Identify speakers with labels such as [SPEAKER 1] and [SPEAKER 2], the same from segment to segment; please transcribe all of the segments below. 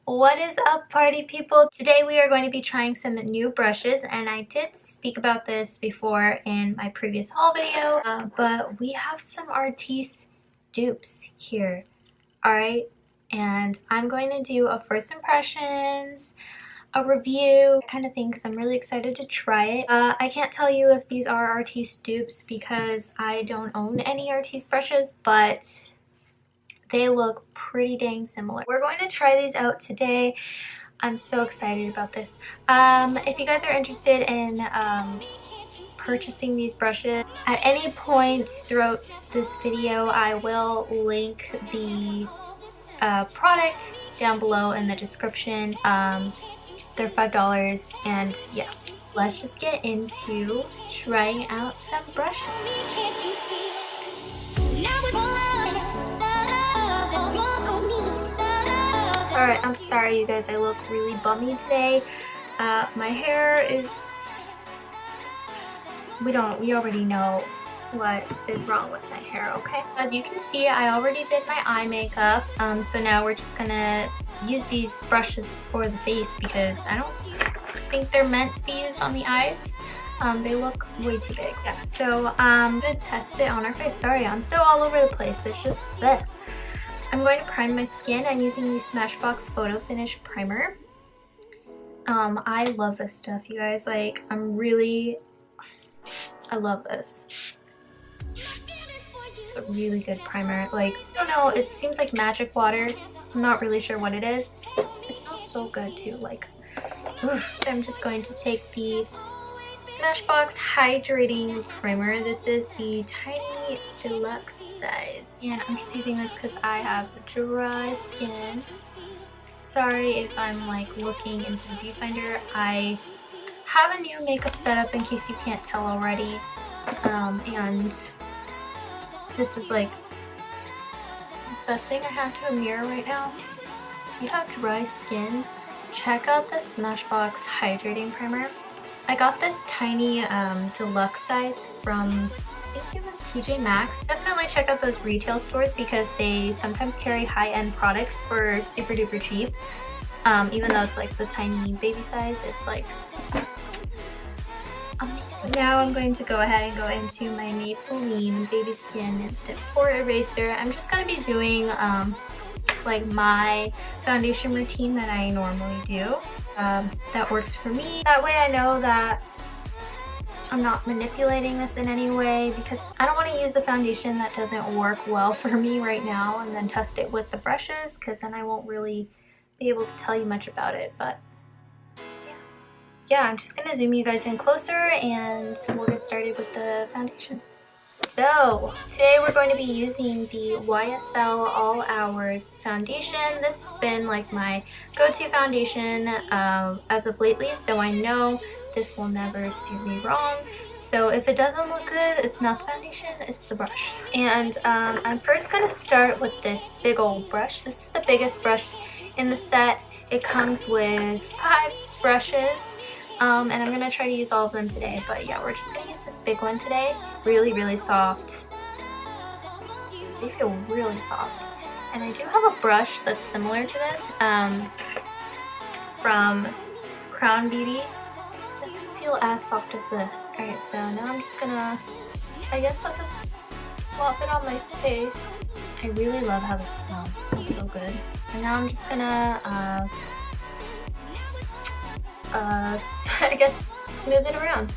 [SPEAKER 1] What is up, party people? Today we are going to be trying some new brushes, and I did speak about this before in my previous haul video, but we have some Artis dupes here. Alright, and I'm going to do a first impressions, a review kind of thing because I'm really excited to try it. I can't tell you if these are Artis dupes because I don't own any Artis brushes, but they look pretty dang similar. We're going to try these out today. I'm so excited about this. If you guys are interested in purchasing these brushes, at any point throughout this video, I will link the product down below in the description. They're $5, and yeah, let's just get into trying out some brushes. Alright, I'm sorry you guys, I look really bummy today. My hair is... We already know what is wrong with my hair, okay? As you can see, I already did my eye makeup, so now we're just gonna use these brushes for the face because I don't think they're meant to be used on the eyes. They look way too big. Yeah, so I'm gonna test it on our face. Sorry, I'm so all over the place. It's just this. I'm going to prime my skin. I'm using the Smashbox Photo Finish Primer. I love this stuff, you guys. Like, I love this. It's a really good primer. Like, I don't know, it seems like magic water. I'm not really sure what it is. It smells so good too. Like, ugh. I'm just going to take the Smashbox Hydrating Primer. This is the Tiny Deluxe size, and I'm just using this because I have dry skin. Sorry if I'm like looking into the viewfinder. I have a new makeup setup in case you can't tell already, and this is like the best thing I have to a mirror right now. If you have dry skin, check out the Smashbox Hydrating Primer. I got this tiny deluxe size from, I think it was TJ Maxx. Definitely check out those retail stores because they sometimes carry high-end products for super duper cheap. Even though it's like the tiny baby size, it's like amazing. Now I'm going to go ahead and go into my Maybelline Baby Skin Instant Pore Eraser. I'm just going to be doing like my foundation routine that I normally do. That works for me. That way I know that I'm not manipulating this in any way because I don't want to use a foundation that doesn't work well for me right now and then test it with the brushes because then I won't really be able to tell you much about it. But yeah, I'm just going to zoom you guys in closer and we'll get started with the foundation. So, today we're going to be using the YSL All Hours foundation. This has been like my go-to foundation as of lately, so I know this will never steer me wrong. So if it doesn't look good, it's not the foundation, it's the brush. And I'm first going to start with this big old brush. This is the biggest brush in the set. It comes with 5 brushes. And I'm going to try to use all of them today, but yeah, we're just going to use this big one today. Really, really soft. They feel really soft. And I do have a brush that's similar to this from Crown Beauty. It doesn't feel as soft as this. Alright, so now I'm just going to, I guess I'll just swap it on my face. I really love how this smells. It smells so good. And now I'm just going to I guess smooth it around.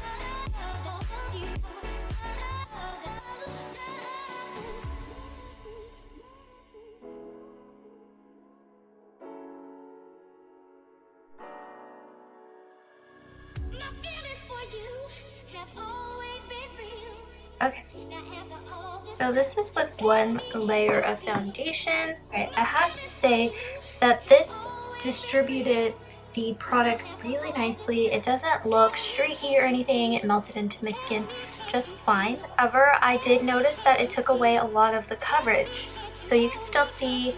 [SPEAKER 1] Okay, so this is with one layer of foundation. Right, I have to say that this distributed the product really nicely. It doesn't look streaky or anything. It melted into my skin just fine. However, I did notice that it took away a lot of the coverage. So you can still see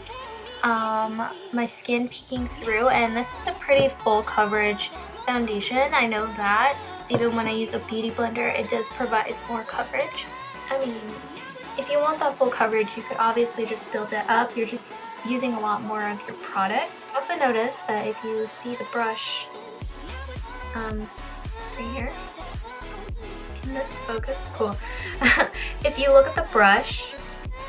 [SPEAKER 1] my skin peeking through, and this is a pretty full coverage foundation. I know that. Even when I use a beauty blender, it does provide more coverage. I mean, if you want that full coverage, you could obviously just build it up. You're just using a lot more of your product. Also notice that if you see the brush right here, can this focus? Cool. If you look at the brush,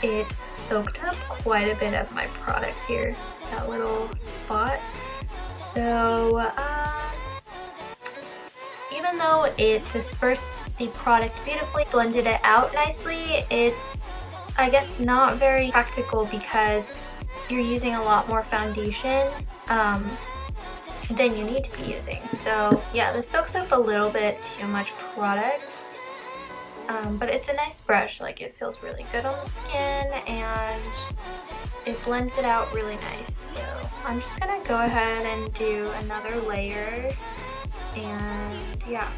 [SPEAKER 1] it soaked up quite a bit of my product here, that little spot. So even though it dispersed the product beautifully, blended it out nicely, it's, I guess, not very practical because you're using a lot more foundation than you need to be using. So yeah, this soaks up a little bit too much product, but it's a nice brush. Like, it feels really good on the skin and it blends it out really nice. So I'm just gonna go ahead and do another layer, and yeah.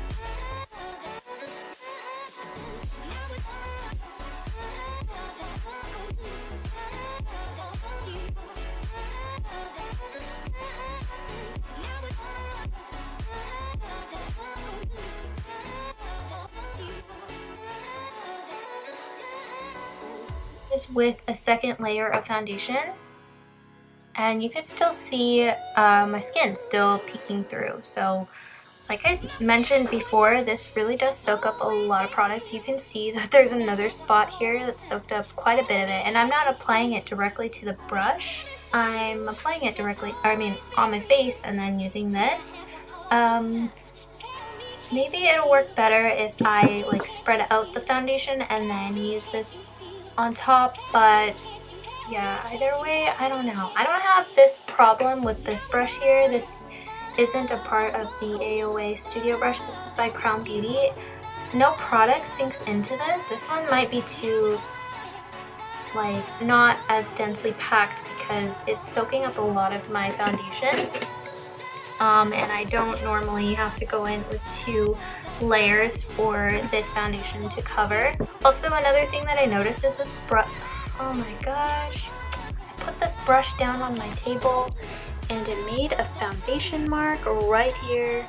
[SPEAKER 1] With a second layer of foundation, and you can still see my skin still peeking through. So like I mentioned before, this really does soak up a lot of product. You can see that there's another spot here that soaked up quite a bit of it, and I'm not applying it directly to the brush. I'm applying it directly, on my face, and then using this. Maybe it'll work better if I like spread out the foundation and then use this on top, but yeah, either way, I don't know. I don't have this problem with this brush here. This isn't a part of the AOA Studio brush. This is by Crown Beauty. No product sinks into this. This one might be too, like, not as densely packed because it's soaking up a lot of my foundation. And I don't normally have to go in with 2 layers for this foundation to cover. Also, another thing that I noticed is this brush. Oh my gosh. I put this brush down on my table and it made a foundation mark right here.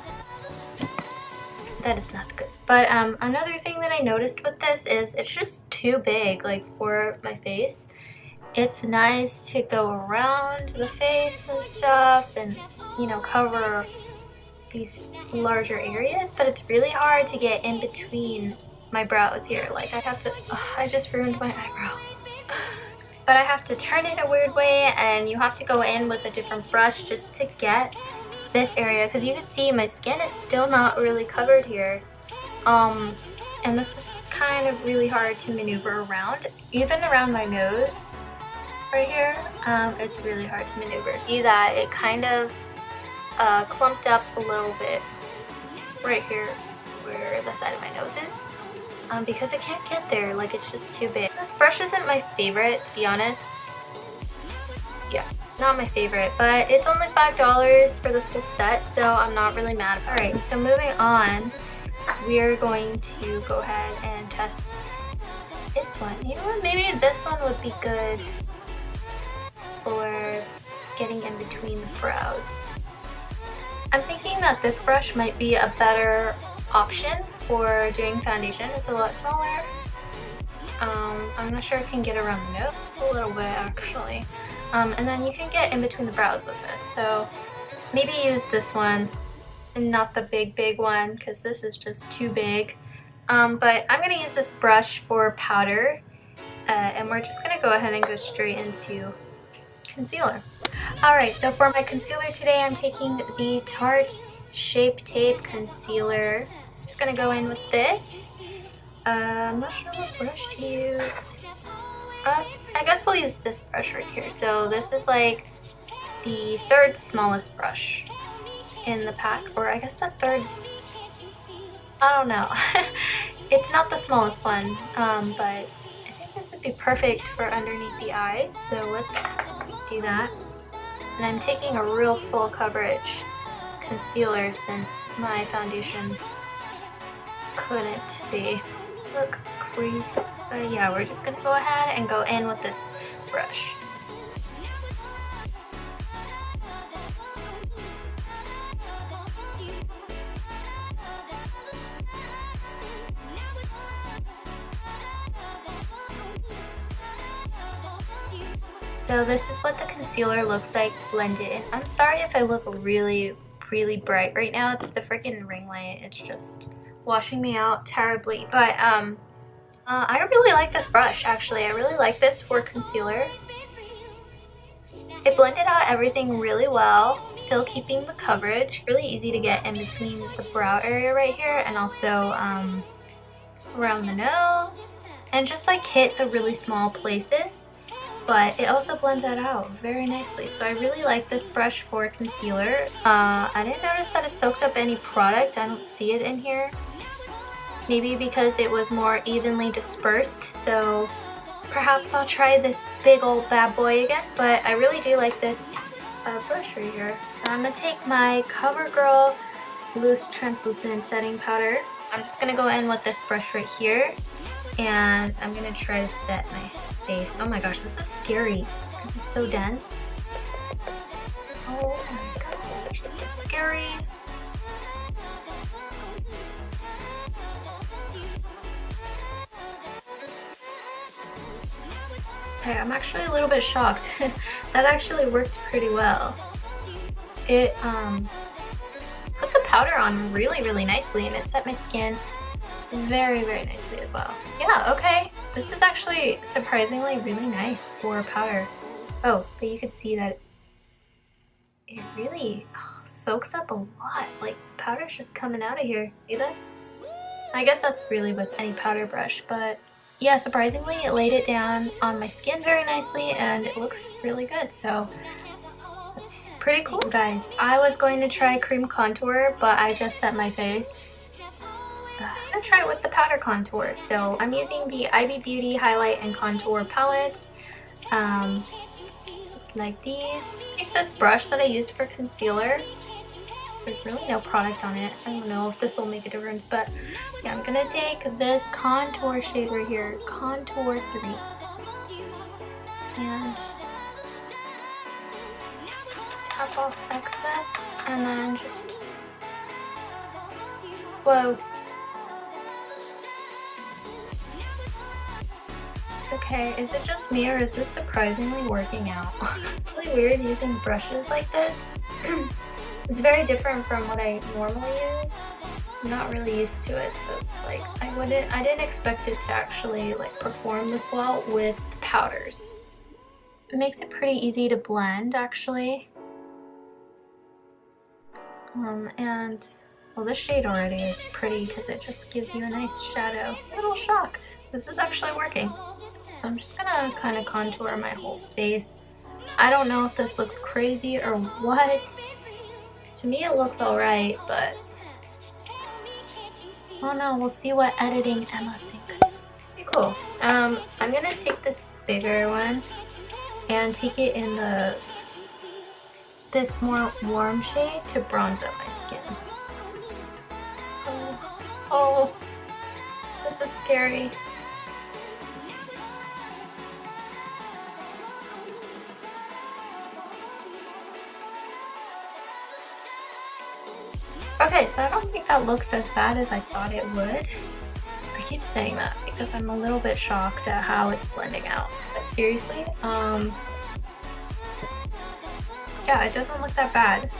[SPEAKER 1] That is not good. But another thing that I noticed with this is it's just too big, like, for my face. It's nice to go around the face and stuff and, you know, cover these larger areas, but it's really hard to get in between my brows here. Like, I have to, I just ruined my eyebrows. But I have to turn it a weird way, and you have to go in with a different brush just to get this area, because you can see my skin is still not really covered here. And this is kind of really hard to maneuver around, even around my nose right here. It's really hard to maneuver. See that it kind of clumped up a little bit right here where the side of my nose is, because I can't get there. Like, it's just too big. This brush isn't my favorite, to be honest. Yeah, not my favorite, but it's only $5 for this whole set, so I'm not really mad. Alright, so moving on, we're going to go ahead and test this one. You know what, maybe this one would be good for getting in between the brows. I'm thinking that this brush might be a better option for doing foundation. It's a lot smaller. I'm not sure I can get around the nose a little bit, actually. And then you can get in between the brows with this. So maybe use this one and not the big one, because this is just too big. But I'm going to use this brush for powder. And we're just going to go ahead and go straight into concealer. Alright, so for my concealer today, I'm taking the Tarte Shape Tape Concealer. I'm just going to go in with this. I'm not sure what brush to use. I guess we'll use this brush right here. So this is like the 3rd smallest brush in the pack, or I guess the 3rd, I don't know. It's not the smallest one, but I think this would be perfect for underneath the eyes. So let's do that. And I'm taking a real full coverage concealer since my foundation couldn't be. Look crazy. But yeah, we're just gonna go ahead and go in with this brush. So this is what the concealer looks like blended in. I'm sorry if I look really bright right now. It's the freaking ring light. It's just washing me out terribly. But I really like this brush, actually. I really like this for concealer. It blended out everything really well, still keeping the coverage. Really easy to get in between the brow area right here and also around the nose. And just like hit the really small places. But it also blends that out very nicely. So I really like this brush for concealer. I didn't notice that it soaked up any product. I don't see it in here. Maybe because it was more evenly dispersed. So perhaps I'll try this big old bad boy again. But I really do like this brush right here. So I'm going to take my CoverGirl Loose Translucent Setting Powder. I'm just going to go in with this brush right here. And I'm going to try to set my face. Oh my gosh, this is scary because it's so dense. Oh my gosh, this is scary. Okay, I'm actually a little bit shocked. That actually worked pretty well. It put the powder on really nicely, and it set my skin very nicely as well. Yeah, okay. This is actually surprisingly really nice for powder. Oh, but you can see that it really soaks up a lot. Like, powder's just coming out of here. See this? I guess that's really with any powder brush, but yeah, surprisingly, it laid it down on my skin very nicely, and it looks really good. So it's pretty cool, guys. I was going to try cream contour, but I just set my face. I'm gonna try it with the powder contour. So I'm using the Ivy Beauty Highlight and Contour Palettes. Like these. Take this brush that I used for concealer. There's really no product on it. I don't know if this will make a difference, but yeah, I'm gonna take this contour shade right here, Contour 3. And tap off excess, and then just, whoa. Okay, is it just me or is this surprisingly working out? It's really weird using brushes like this. It's very different from what I normally use. I'm not really used to it, so it's like I didn't expect it to actually like perform this well with powders. It makes it pretty easy to blend actually. And well, this shade already is pretty because it just gives you a nice shadow. I'm a little shocked. This is actually working. So I'm just gonna kind of contour my whole face. I don't know if this looks crazy or what. To me it looks alright, but oh no, we'll see what editing Emma thinks. Pretty cool. I'm gonna take this bigger one and take it in this more warm shade to bronze up my skin. Oh, this is scary. Okay, so I don't think that looks as bad as I thought it would. I keep saying that because I'm a little bit shocked at how it's blending out. But seriously, yeah, it doesn't look that bad.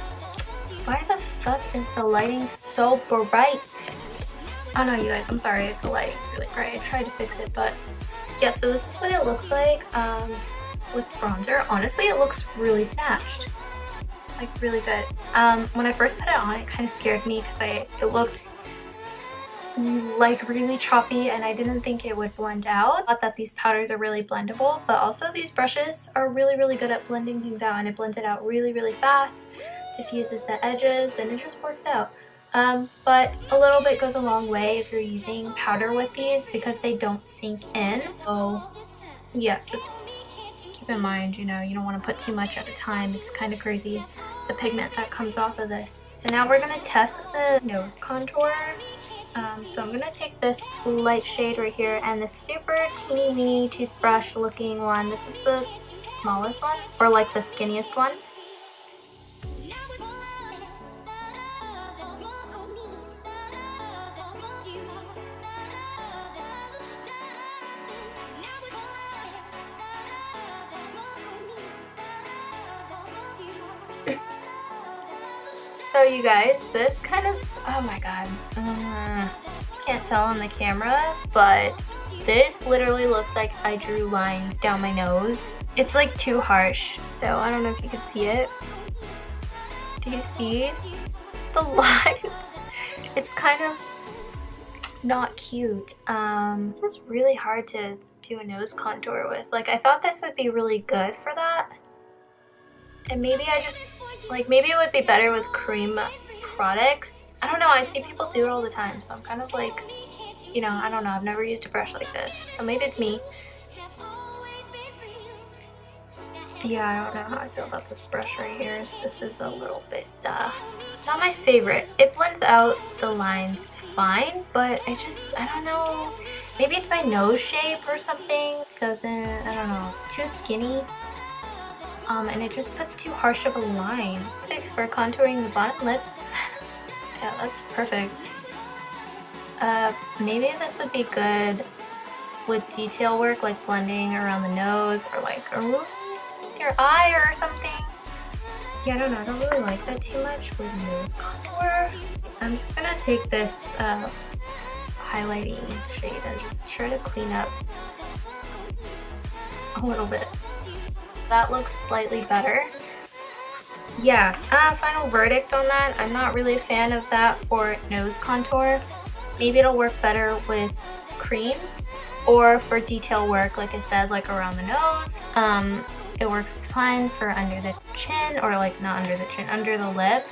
[SPEAKER 1] Why the fuck is the lighting so bright? Oh no, you guys, I'm sorry if the lighting's really bright. I tried to fix it, but yeah, so this is what it looks like with bronzer. Honestly, it looks really snatched. Like really good. When I first put it on, it kind of scared me because it looked like really choppy and I didn't think it would blend out. I thought that these powders are really blendable, but also these brushes are really good at blending things out, and it blends it out really fast, diffuses the edges, and it just works out. But a little bit goes a long way if you're using powder with these because they don't sink in. So yeah, just keep in mind, you know, you don't want to put too much at a time. It's kind of crazy, the pigment that comes off of this. So now we're going to test the nose contour. So I'm going to take this light shade right here and this super teeny weeny toothbrush looking one. This is the smallest one, or like the skinniest one. So you guys, this kind of, oh my god, can't tell on the camera, but this literally looks like I drew lines down my nose. It's like too harsh, so I don't know if you can see it. Do you see the lines? It's kind of not cute. This is really hard to do a nose contour with. Like, I thought this would be really good for that. And maybe I just, like, maybe it would be better with cream products. I don't know, I see people do it all the time, so I'm kind of like, you know, I don't know, I've never used a brush like this. So maybe it's me. Yeah, I don't know how I feel about this brush right here. This is a little bit, not my favorite. It blends out the lines fine, but I don't know. Maybe it's my nose shape or something. Doesn't, I don't know, it's too skinny. And it just puts too harsh of a line. For contouring the bottom lip, yeah, that's perfect. Maybe this would be good with detail work, like blending around the nose or like your eye or something. Yeah, I don't know, I don't really like that too much with nose contour. I'm just gonna take this highlighting shade and just try to clean up a little bit. That looks slightly better. Yeah, final verdict on that. I'm not really a fan of that for nose contour. Maybe it'll work better with creams or for detail work, like I said, like around the nose. It works fine for under the chin, or like not under the chin, under the lip.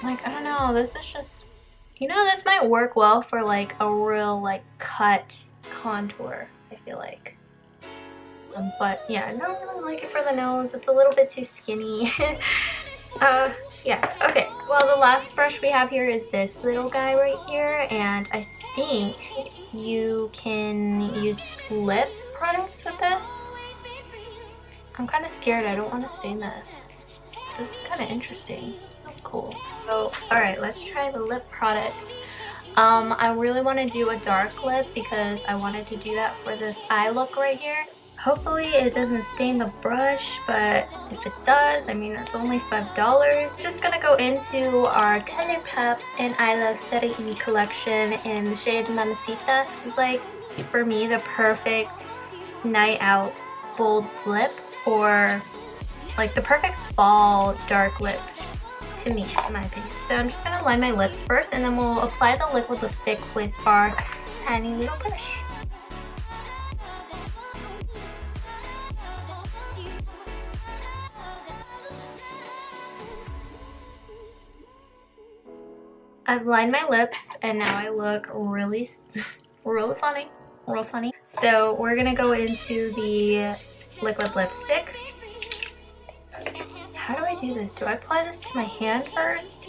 [SPEAKER 1] Like, I don't know, this is just, you know, this might work well for like a real like cut contour, I feel like. But yeah, I don't really like it for the nose. It's a little bit too skinny. Yeah, okay. Well, the last brush we have here is this little guy right here, and I think you can use lip products with this. I'm kind of scared. I don't want to stain this. This is kind of interesting. That's cool. So, alright, let's try the lip products. I really want to do a dark lip because I wanted to do that for this eye look right here. Hopefully it doesn't stain the brush, but if it does, I mean, it's only $5. Just gonna go into our ColourPop and I Love Seri collection in the shade Mamacita. This is like, for me, the perfect night out bold lip, or like the perfect fall dark lip to me, in my opinion. So I'm just gonna line my lips first, and then we'll apply the liquid lipstick with our tiny little brush. I've lined my lips and now I look really, really funny, real funny. So we're gonna go into the liquid lipstick. How do I do this? Do I apply this to my hand first?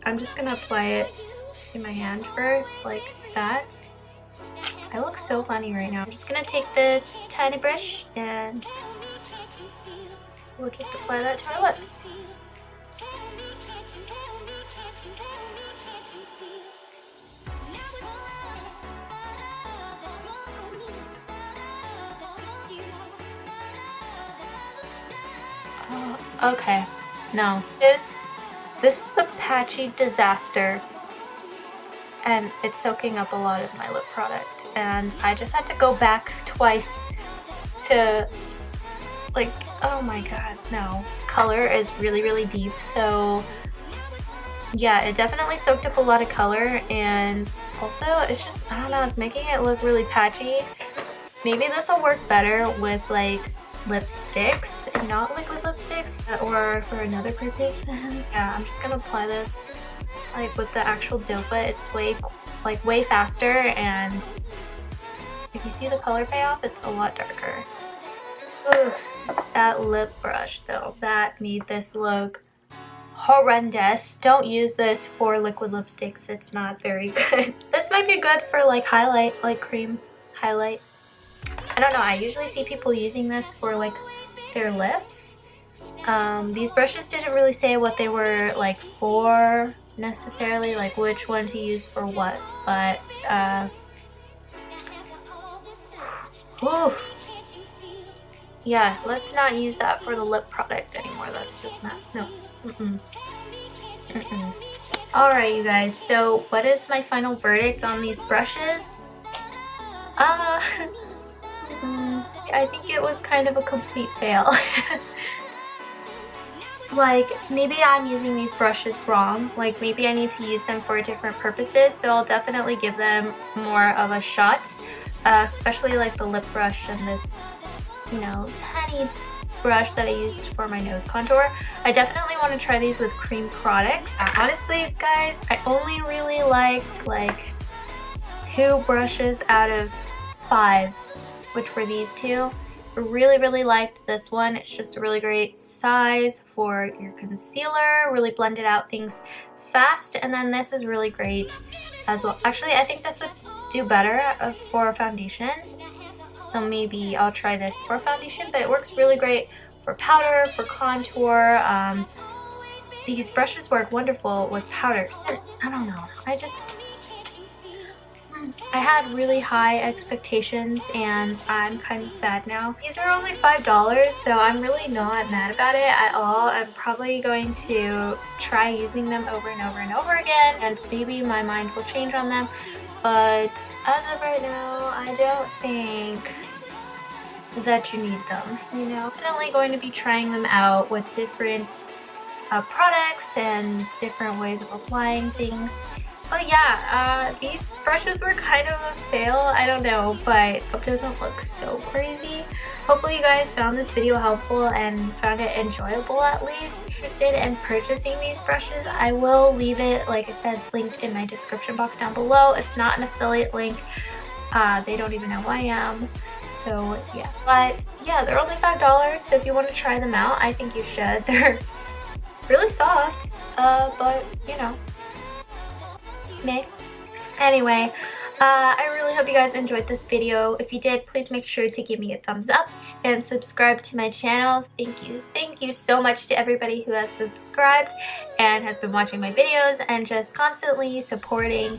[SPEAKER 1] I'm just gonna apply it to my hand first, like that. I look so funny right now. I'm just gonna take this tiny brush and we'll just apply that to our lips. Okay, no. This is a patchy disaster, and it's soaking up a lot of my lip product, and I just had to go back twice to, like, oh my god, no. Color is really, really deep, so yeah, it definitely soaked up a lot of color, and also it's just, I don't know, it's making it look really patchy. Maybe this will work better with like lipsticks and not liquid lipsticks, or for another purpose. Yeah, I'm just gonna apply this like with the actual dopa. It's way faster, and if you see the color payoff, it's a lot darker. Ugh, that lip brush though, that made this look horrendous. Don't use this for liquid lipsticks, it's not very good. This might be good for like highlight, like cream highlight. I don't know, I usually see people using this for like their lips. These brushes didn't really say what they were like for necessarily, like which one to use for what, but yeah, let's not use that for the lip product anymore. That's just not, no. Alright, you guys, so what is my final verdict on these brushes? I think it was kind of a complete fail. Like, maybe I'm using these brushes wrong. Like, maybe I need to use them for different purposes, so I'll definitely give them more of a shot. Especially like the lip brush and this, you know, tiny brush that I used for my nose contour. I definitely want to try these with cream products. Honestly, guys, I only really liked like 2 brushes out of 5, which were these 2. I really liked this one. It's just a really great size for your concealer, really blended out things fast. And then this is really great as well. Actually, I think this would do better for foundations, so maybe I'll try this for foundation, but it works really great for powder, for contour. These brushes work wonderful with powders. I don't know, I had really high expectations and I'm kind of sad now. These are only $5, so I'm really not mad about it at all. I'm probably going to try using them over and over and over again, and maybe my mind will change on them. But as of right now, I don't think that you need them, you know. Definitely going to be trying them out with different products and different ways of applying things. But yeah, these brushes were kind of a fail, I don't know, but it doesn't look so crazy. Hopefully you guys found this video helpful and found it enjoyable at least. If you're interested in purchasing these brushes, I will leave it, like I said, linked in my description box down below. It's not an affiliate link. They don't even know who I am. So yeah, but yeah, they're only $5, so if you want to try them out, I think you should. They're really soft, but you know, meh. Anyway, I really hope you guys enjoyed this video. If you did, please make sure to give me a thumbs up and subscribe to my channel. Thank you so much to everybody who has subscribed and has been watching my videos and just constantly supporting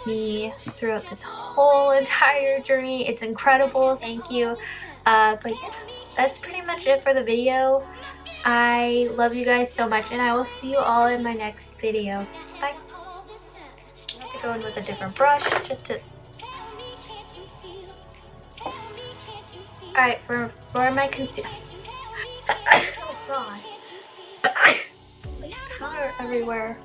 [SPEAKER 1] me throughout this whole entire journey. It's incredible. Thank you. But yeah, that's pretty much it for the video. I love you guys so much, and I will see you all in my next video. Bye. I have to go in with a different brush just to... Alright, for my concealer. Oh god. There's powder everywhere.